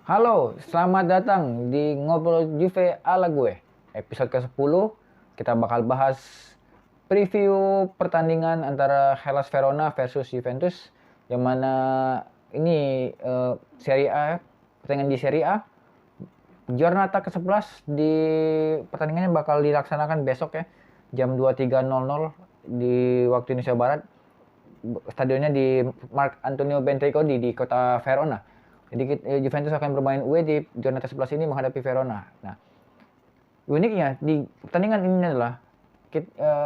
Halo, selamat datang di Ngobrol Juve ala gue. Episode ke-10, kita bakal bahas preview pertandingan antara Hellas Verona versus Juventus. Yang mana ini Serie A, pertandingan di Serie A. Giornata ke-11 di pertandingannya bakal dilaksanakan besok ya, jam 23.00 di waktu Indonesia Barat. Stadionnya di Mark Antonio Bentegodi di kota Verona. Jadi Juventus akan bermain away di Giornata 11 ini menghadapi Verona. Nah, uniknya di pertandingan ini adalah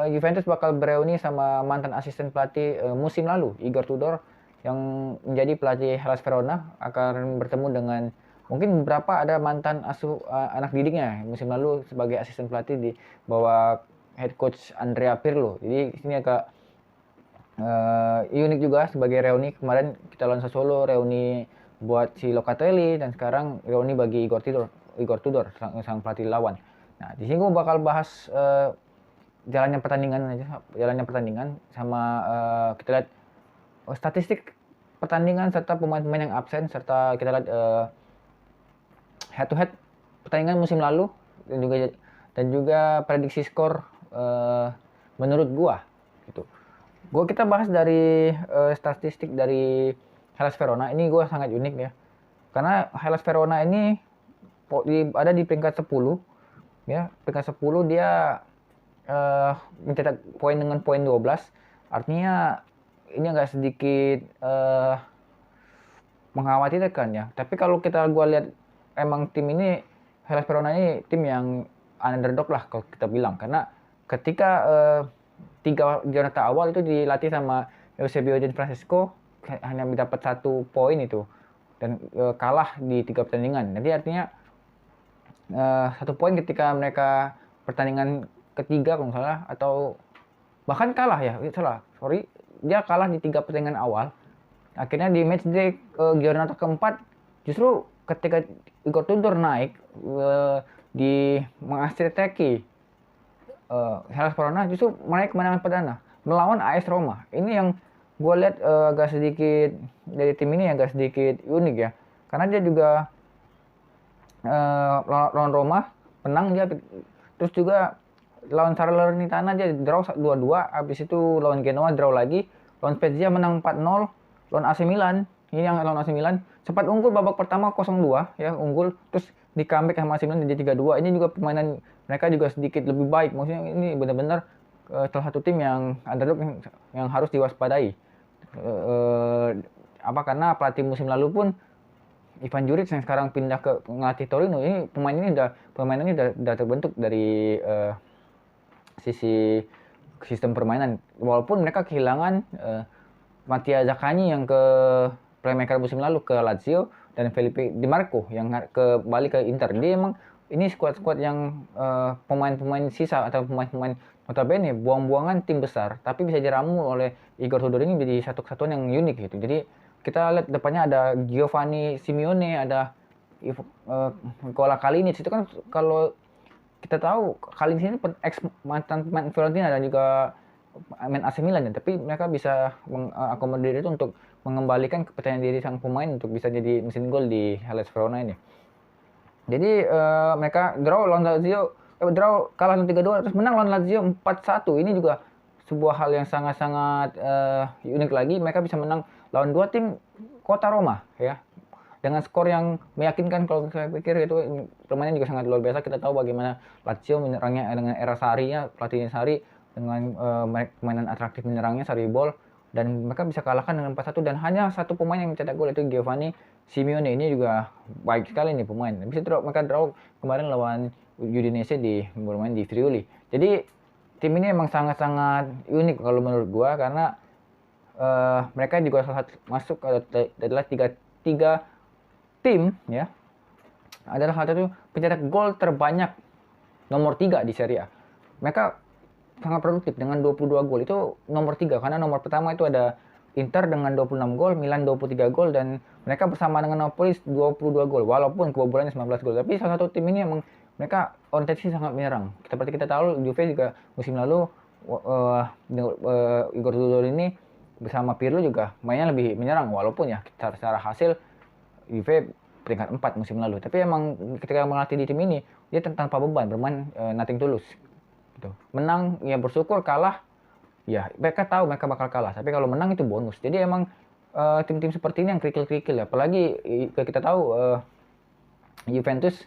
Juventus bakal bereuni sama mantan asisten pelatih musim lalu, Igor Tudor, yang menjadi pelatih Hellas Verona, akan bertemu dengan mungkin beberapa ada mantan asuh anak didiknya musim lalu sebagai asisten pelatih di bawah head coach Andrea Pirlo. Jadi ini agak unik juga sebagai reuni. Kemarin kita lawan Sassuolo, reuni buat si Locatelli, dan sekarang reuni bagi Igor Tudor sang pelatih lawan. Nah, di sini gue bakal bahas jalannya pertandingan sama kita lihat statistik pertandingan serta pemain-pemain yang absen, serta kita lihat head to head pertandingan musim lalu, dan juga prediksi skor menurut gua gitu. Kita bahas dari statistik dari Hellas Verona. Ini gua sangat unik ya. Karena Hellas Verona ini ada di peringkat 10 ya. Peringkat 10 dia mencetak poin dengan poin 12. Artinya ini agak sedikit mengkhawatirkan ya. Tapi kalau gua lihat, emang tim ini, Hellas Verona ini tim yang underdog lah kalau kita bilang, karena ketika tiga Jonathan awal itu dilatih sama Eusebio dan Francisco hanya mendapat 1 poin itu, dan kalah di 3 pertandingan. Jadi artinya 1 poin ketika mereka pertandingan ketiga kalau nggak salah, atau bahkan kalah ya, dia kalah di 3 pertandingan awal. Akhirnya di match day Giornata keempat, justru ketika Igor Tudor naik di mengastroteki Hellas Verona, justru meraih kemenangan perdana melawan AS Roma. Ini yang gue lihat agak sedikit, dari tim ini agak sedikit unik ya, karena dia juga lawan Roma menang dia, terus juga lawan Salernitana dia draw 2-2, habis itu lawan Genoa draw lagi, lawan Spezia menang 4-0, lawan AC Milan, ini yang lawan AC Milan sempat unggul babak pertama 0-2 ya, unggul, terus di comeback sama AC Milan jadi 3-2. Ini juga permainan mereka juga sedikit lebih baik, maksudnya ini benar-benar salah satu tim yang underdog yang harus diwaspadai. Karena pelatih musim lalu pun Ivan Juric yang sekarang pindah ke ngelatih Torino, ini pemainannya udah terbentuk dari sisi sistem permainan, walaupun mereka kehilangan Mattia Zaccagni yang ke playmaker musim lalu ke Lazio, dan Felipe Di Marco yang kembali ke Inter. Dia emang ini skuad-skuad yang pemain-pemain sisa atau pemain-pemain notabene buang-buangan tim besar, tapi bisa diramu oleh Igor Tudor ini menjadi satu kesatuan yang unik gitu. Jadi kita lihat depannya ada Giovanni Simeone, ada Nicola Kalinic. Itu kan kalau kita tahu Kalinic ini ex mantan pemain Fiorentina dan juga main AC Milan ya, tapi mereka bisa mengakomodir itu untuk mengembalikan kepercayaan diri sang pemain untuk bisa jadi mesin gol di Hellas Verona ini. Jadi mereka draw lawan Lazio, kalah 3-2, terus menang lawan Lazio 4-1. Ini juga sebuah hal yang sangat-sangat unik lagi. Mereka bisa menang lawan 2 tim kota Roma ya, dengan skor yang meyakinkan. Kalau saya pikir itu permainan juga sangat luar biasa. Kita tahu bagaimana Lazio menyerangnya dengan era Sarri-nya, pelatihnya Sarri, dengan permainan atraktif menyerangnya Sarri ball, dan mereka bisa kalahkan dengan 4-1, dan hanya 1 pemain yang mencetak gol, itu Giovanni Simeone. Ini juga baik sekali nih pemain. Bisa mereka draw kemarin lawan Udinese bermain di Friuli. Jadi tim ini emang sangat-sangat unik kalau menurut gua, karena mereka juga masuk adalah tiga tim ya, adalah salah satu pencetak gol terbanyak, nomor 3 di Serie A. Mereka sangat produktif dengan 22 gol, itu nomor 3, karena nomor pertama itu ada Inter dengan 26 gol, Milan 23 gol, dan mereka bersama dengan Napoli 22 gol, walaupun kebobolannya 19 gol. Tapi salah satu tim ini emang mereka orientasi sangat menyerang. Seperti kita tahu Juve juga musim lalu Igor Tudor ini bersama Pirlo juga mainnya lebih menyerang, walaupun ya secara hasil Juve peringkat 4 musim lalu. Tapi emang ketika melatih di tim ini dia tanpa beban, bermain nothing tulus gitu. Menang ya bersyukur, kalah ya mereka tahu mereka bakal kalah, tapi kalau menang itu bonus. Jadi emang tim-tim seperti ini yang kerikil-kerikil ya. Apalagi kita tahu Juventus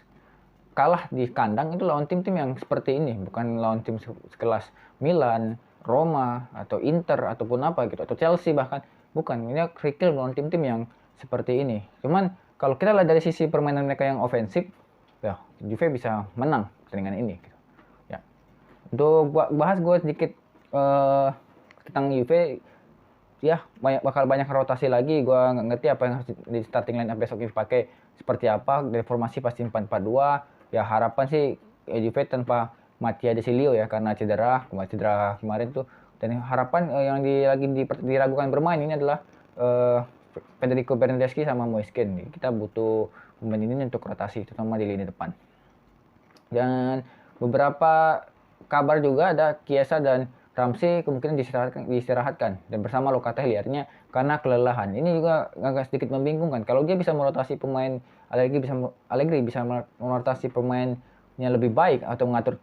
kalah di kandang itu lawan tim-tim yang seperti ini, bukan lawan tim sekelas Milan, Roma, atau Inter, ataupun apa gitu, atau Chelsea bahkan. Bukan, ini kerikil lawan tim-tim yang seperti ini. Cuman kalau kita lihat dari sisi permainan mereka yang ofensif, ya Juve bisa menang pertandingan ini gitu. Ya. Untuk bahas gue sedikit tentang Juve, ya bakal banyak rotasi lagi. Gue nggak ngerti apa yang harus di starting line up besok dipakai seperti apa. Dari formasi pasti 4-4-2. Ya harapan sih Juve tanpa Mattia De Silio ya, karena cedera kemarin tuh. Dan harapan yang lagi diragukan bermain ini adalah Federico Bernardeschi sama Moiskin. Kita butuh pemain ini untuk rotasi, terutama di lini depan. Dan beberapa kabar juga ada Chiesa dan Ramsey kemungkinan diistirahatkan dan bersama Locatelli, artinya karena kelelahan. Ini juga agak sedikit membingungkan. Kalau dia bisa merotasi pemain, Allegri bisa merotasi pemainnya lebih baik atau mengatur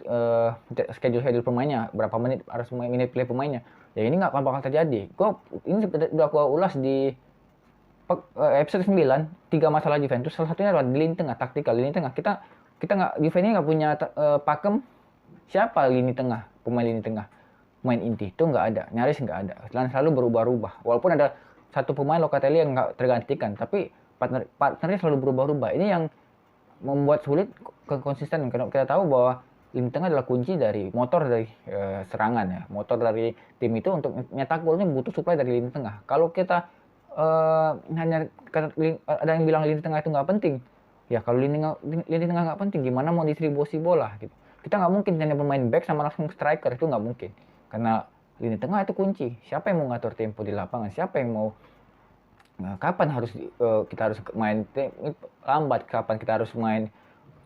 schedule pemainnya, berapa menit harus minute play pemainnya. Ya ini nggak bakal terjadi. Ini udah gua ulas di episode 9, 3 masalah Juventus. Salah satunya adalah di lini tengah, taktikal lini tengah. Kita Juve ini nggak punya pakem siapa pemain lini tengah, pemain inti itu nggak ada, nyaris nggak ada, dan selalu berubah-ubah. Walaupun ada satu pemain Locatelli yang nggak tergantikan, tapi partnernya selalu berubah-ubah. Ini yang membuat sulit konsisten, karena kita tahu bahwa lini tengah adalah kunci dari motor dari serangan ya, motor dari tim itu untuk nyetak golnya butuh supply dari lini tengah. Kalau kita hanya ada yang bilang lini tengah itu nggak penting, ya kalau lini tengah nggak penting, gimana mau distribusi bola gitu. Kita nggak mungkin hanya pemain back sama langsung striker, itu nggak mungkin. Karena lini tengah itu kunci. Siapa yang mau ngatur tempo di lapangan? Siapa yang mau kapan kita harus main lambat, kapan kita harus main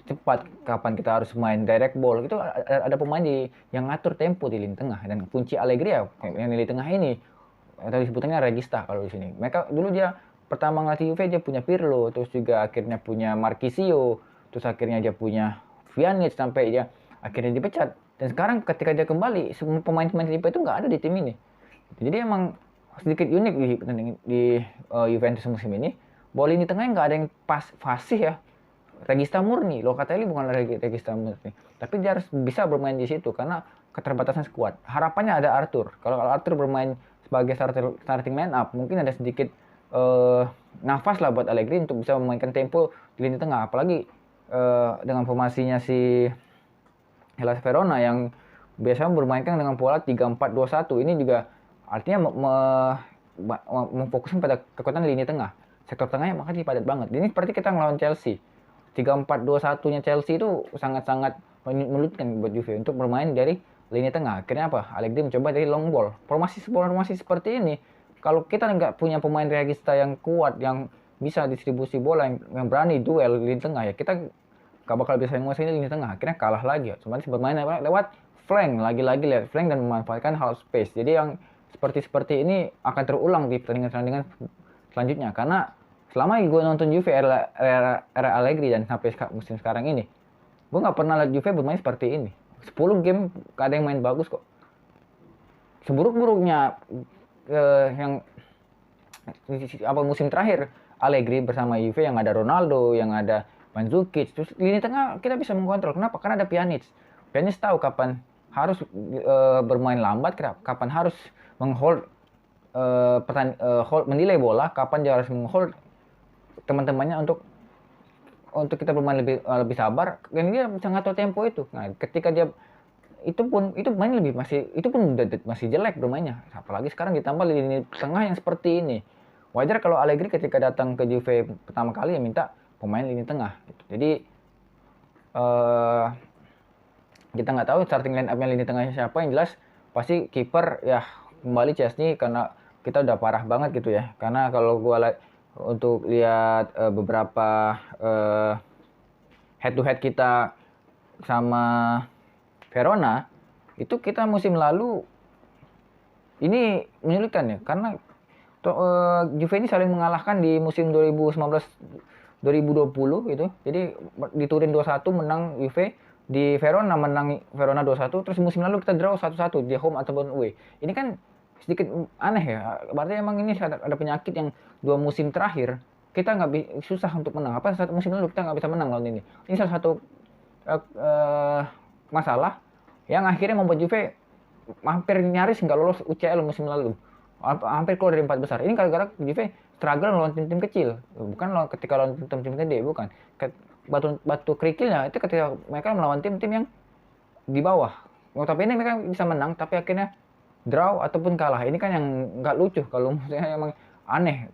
cepat, kapan kita harus main direct ball. Itu ada pemain yang ngatur tempo di lini tengah, dan kunci Allegri ya yang di lini tengah ini. Atau disebutannya regista kalau di sini. Mereka dulu dia pertama ngelatih Juve dia punya Pirlo, terus juga akhirnya punya Marchisio, terus akhirnya dia punya Pjanic sampai dia akhirnya dipecat. Dan sekarang ketika dia kembali, semua pemain-pemain tipe itu nggak ada di tim ini. Jadi emang sedikit unik di Juventus musim ini. Bahwa lini tengahnya nggak ada yang fasih ya. Regista murni, Locatelli bukan regista murni. Tapi dia harus bisa bermain di situ karena keterbatasan skuad. Harapannya ada Arthur. Kalau Arthur bermain sebagai starting line up, mungkin ada sedikit nafas lah buat Allegri untuk bisa memainkan tempo di lini tengah. Apalagi dengan formasinya si Hellas Verona yang biasanya bermainkan dengan pola 3-4-2-1. Ini juga artinya memfokuskan pada kekuatan lini tengah. Sektor tengahnya makanya padat banget. Ini seperti kita ngelawan Chelsea. 3-4-2-1-nya Chelsea itu sangat-sangat menyulitkan buat Juve untuk bermain dari lini tengah. Akhirnya apa? Allegri mencoba dari long ball. Formasi seperti ini, kalau kita nggak punya pemain regista yang kuat, yang bisa distribusi bola, yang berani duel lini tengah, ya kita nggak bakal bisa menguasai lini tengah. Akhirnya kalah lagi. Cuman bermain lewat flank, lagi-lagi lewat flank dan memanfaatkan half space. Jadi yang seperti ini akan terulang di pertandingan selanjutnya. Karena selama gue nonton Juve era Allegri dan sampai musim sekarang ini, gue nggak pernah lihat Juve bermain seperti ini. 10 game gak ada yang main bagus kok. Seburuk-buruknya yang musim terakhir Allegri bersama Juve yang ada Ronaldo, yang ada Mandzukic, terus lini tengah kita bisa mengontrol. Kenapa? Karena ada Pjanic. Pjanic tahu kapan harus bermain lambat, kapan harus menghold menilai bola, kapan dia harus menghold teman-temannya untuk kita bermain lebih sabar, dan dia bisa ngatur tempo itu. Nah, ketika dia itu pun masih jelek bermainnya. Apalagi sekarang ditambah lini tengah yang seperti ini. Wajar kalau Allegri ketika datang ke Juve pertama kali ya minta pemain lini tengah gitu. Jadi kita nggak tahu starting line up-nya lini tengahnya siapa. Yang jelas pasti kiper ya kembali Chesney, karena kita udah parah banget gitu ya. Karena kalau gua untuk lihat beberapa head to head kita sama Verona, itu kita musim lalu ini menyulitkan ya, karena Juve ini saling mengalahkan di musim 2020 itu. Jadi di Turin 2-1 menang Juve, di Verona menang Verona 2-1, terus musim lalu kita draw 1-1 di home ataupun away. Ini kan sedikit aneh ya. Berarti emang ini ada penyakit yang 2 musim terakhir kita nggak susah untuk menang. Apa satu musim lalu kita nggak bisa menang lawan ini. Ini salah satu masalah yang akhirnya membuat Juve hampir nyaris nggak lolos UCL musim lalu. Hampir keluar dari 4 besar. Ini gara-gara Juve struggle lawan tim-tim kecil. Bukan ketika lawan tim-tim gede, bukan. Batu kerikilnya itu ketika mereka melawan tim-tim yang di bawah. Tapi ini mereka bisa menang, tapi akhirnya draw ataupun kalah. Ini kan yang nggak lucu kalau misalnya emang aneh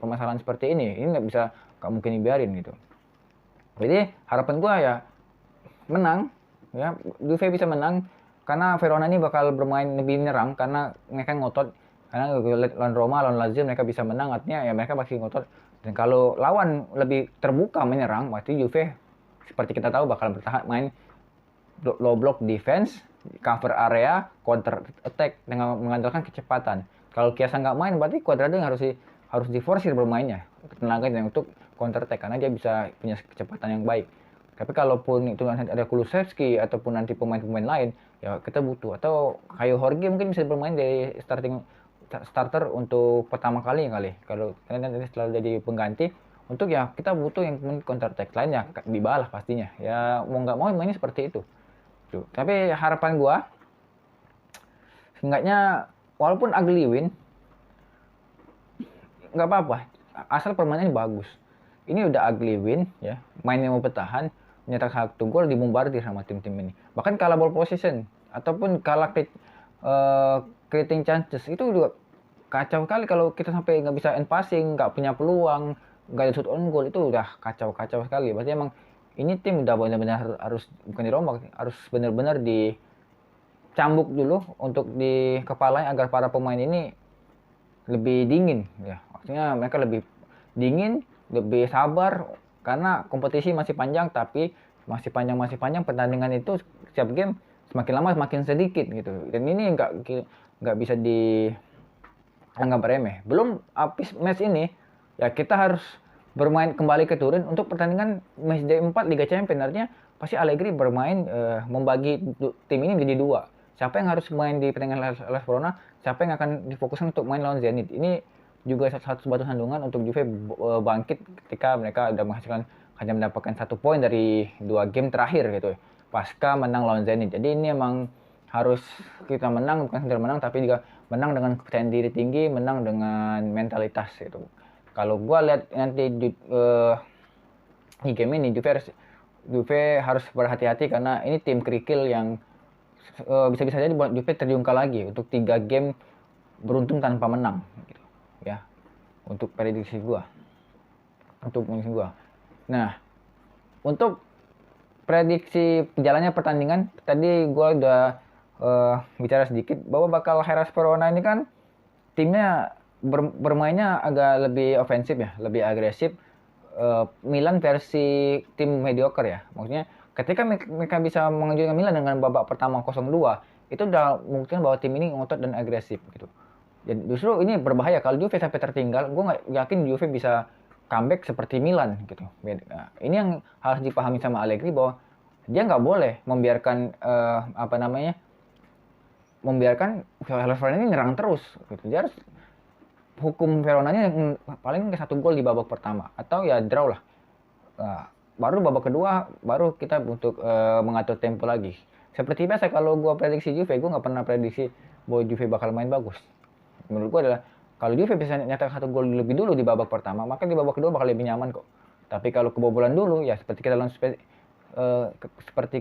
permasalahan seperti ini. Ini nggak mungkin dibiarin gitu. Jadi harapan gue ya menang, ya Juve bisa menang karena Verona ini bakal bermain lebih menyerang karena mereka ngotot. Karena lawan Roma, lawan Lazio mereka bisa menang, artinya ya mereka pasti ngotot. Dan kalau lawan lebih terbuka menyerang, berarti Juve seperti kita tahu bakal bertahan main low block defense, cover area, counter attack dengan mengandalkan kecepatan. Kalau Chiesa nggak main, berarti Cuadrado yang harus diforsir bermainnya tenaganya untuk counter attack karena dia bisa punya kecepatan yang baik. Tapi kalaupun itu ada Kulusevski ataupun nanti pemain-pemain lain, ya kita butuh. Atau kayak Jorge mungkin bisa bermain dari starter untuk pertama kali. Kalau nanti selalu jadi pengganti, untuk ya kita butuh yang counter attack lainnya Dybala pastinya. Ya mau nggak mau mainnya seperti itu. Tuh. Tapi harapan gua seenggaknya walaupun ugly win nggak apa-apa, asal permainannya bagus. Ini udah ugly win ya, mainnya mau bertahan, nyetak 1 gol, dibombardir sama tim-tim ini. Bahkan kalah ball position ataupun kalah creating chances itu juga kacau kali. Kalau kita sampai nggak bisa end passing, nggak punya peluang, nggak ada shoot on goal, itu udah kacau sekali. Berarti emang ini tim udah benar-benar harus bukan dirombak, harus benar-benar dicambuk dulu untuk di kepalanya agar para pemain ini lebih dingin ya. Maksudnya mereka lebih dingin, lebih sabar karena kompetisi masih panjang, tapi masih panjang pertandingan itu setiap game semakin lama semakin sedikit gitu. Dan ini nggak bisa dianggap remeh. Belum habis match ini ya kita harus bermain kembali ke Turin untuk pertandingan match day 4 Liga Champions. Artinya pasti Allegri bermain membagi tim ini menjadi 2. Siapa yang harus main di pertandingan Hellas Verona, siapa yang akan difokuskan untuk main lawan Zenit. Ini juga satu batu sandungan untuk Juve bangkit ketika mereka sudah hanya mendapatkan 1 poin dari 2 game terakhir gitu. Pasca menang lawan Zenit. Jadi ini emang harus kita menang, bukan sekedar menang, tapi juga menang dengan kepercayaan diri tinggi, menang dengan mentalitas gitu. Kalau gua lihat nanti di game ini Juve harus berhati-hati karena ini tim kerikil yang bisa-bisa jadi buat Juve terjungkal lagi untuk 3 game beruntun tanpa menang gitu. Ya. Untuk prediksi gua. Nah, untuk prediksi jalannya pertandingan tadi gua udah bicara sedikit bahwa bakal Hellas Verona ini kan timnya bermainnya agak lebih ofensif ya, lebih agresif. Milan versi tim mediocre ya. Maksudnya ketika mereka bisa mengejutkan Milan dengan babak pertama 0-2, itu udah mungkin bahwa tim ini ngotot dan agresif gitu. Jadi justru ini berbahaya kalau Juve sampai tertinggal. Gue nggak yakin Juve bisa comeback seperti Milan gitu. Nah, ini yang harus dipahami sama Allegri bahwa dia nggak boleh membiarkan membiarkan Hellas Verona ini nyerang terus gitu. Dia harus hukum Veronanya yang paling 1 gol di babak pertama atau ya draw lah. Baru babak kedua baru kita untuk mengatur tempo lagi. Seperti biasa kalau gue prediksi Juve, gue nggak pernah prediksi bahwa Juve bakal main bagus. Menurut gue adalah kalau Juve bisa nyetak 1 gol lebih dulu di babak pertama, maka di babak kedua bakal lebih nyaman kok. Tapi kalau kebobolan dulu ya seperti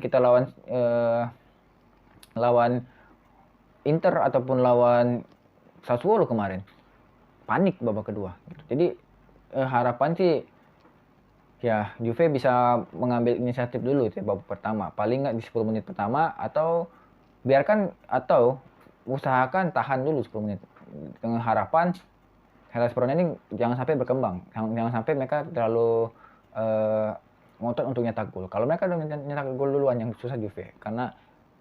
kita lawan Inter ataupun lawan Sassuolo kemarin, panik babak kedua. Jadi harapan sih ya Juve bisa mengambil inisiatif dulu di babak pertama, paling nggak di 10 menit pertama, atau usahakan tahan dulu 10 menit dengan harapan Hellas Verona ini jangan sampai berkembang, jangan sampai mereka terlalu ngotot untuk nyetak gol. Kalau mereka udah nyetak gol duluan yang susah Juve, karena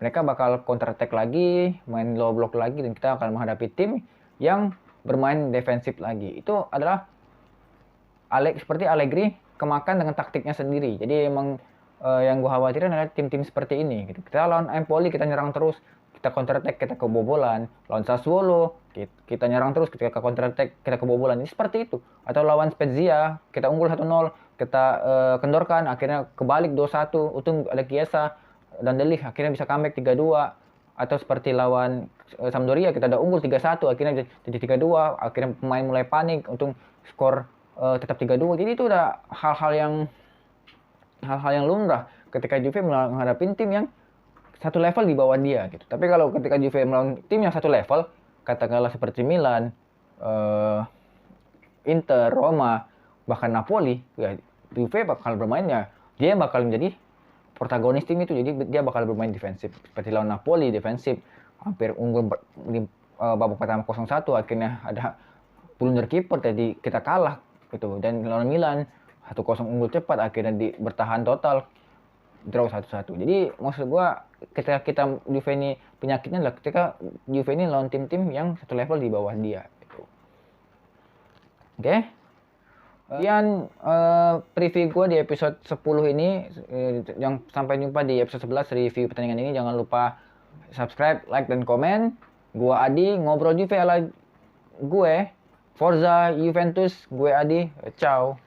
mereka bakal counter attack lagi, main low block lagi, dan kita akan menghadapi tim yang bermain defensif lagi. Itu adalah seperti Allegri kemakan dengan taktiknya sendiri. Jadi emang yang gue khawatirin adalah tim-tim seperti ini gitu. Kita lawan Empoli kita nyerang terus, kita counter attack kita kebobolan. Lawan Sassuolo kita nyerang terus, ketika counter attack kita kebobolan. Ini seperti itu. Atau lawan Spezia kita unggul 1-0, kita kendorkan, akhirnya kebalik 2-1, untung ada Chiesa dan De Ligt akhirnya bisa comeback 3-2. Atau seperti lawan Sampdoria kita udah unggul 3-1, akhirnya jadi 3-2, akhirnya pemain mulai panik, untung skor tetap 3-2. Jadi itu udah hal-hal yang lumrah ketika Juve menghadapi tim yang satu level di bawah dia gitu. Tapi kalau ketika Juve melawan tim yang satu level, katakanlah seperti Milan, Inter, Roma, bahkan Napoli, ya Juve bakal bermainnya, dia bakal menjadi protagonis tim itu. Jadi dia bakal bermain defensif. Seperti lawan Napoli defensif, hampir unggul di babak pertama 0-1, akhirnya ada blunder kiper jadi kita kalah gitu. Dan lawan Milan 1-0 unggul cepat, akhirnya bertahan total draw 1-1. Jadi maksud gua ketika kita Juve ini penyakitnya adalah ketika Juve ini lawan tim-tim yang satu level di bawah dia gitu. Oke. Kemudian preview gue di episode 10 ini, yang sampai jumpa di episode 11 review pertandingan ini. Jangan lupa subscribe, like, dan komen. Gue Adi, ngobrol Juve ala gue. Forza Juventus, gue Adi. Ciao.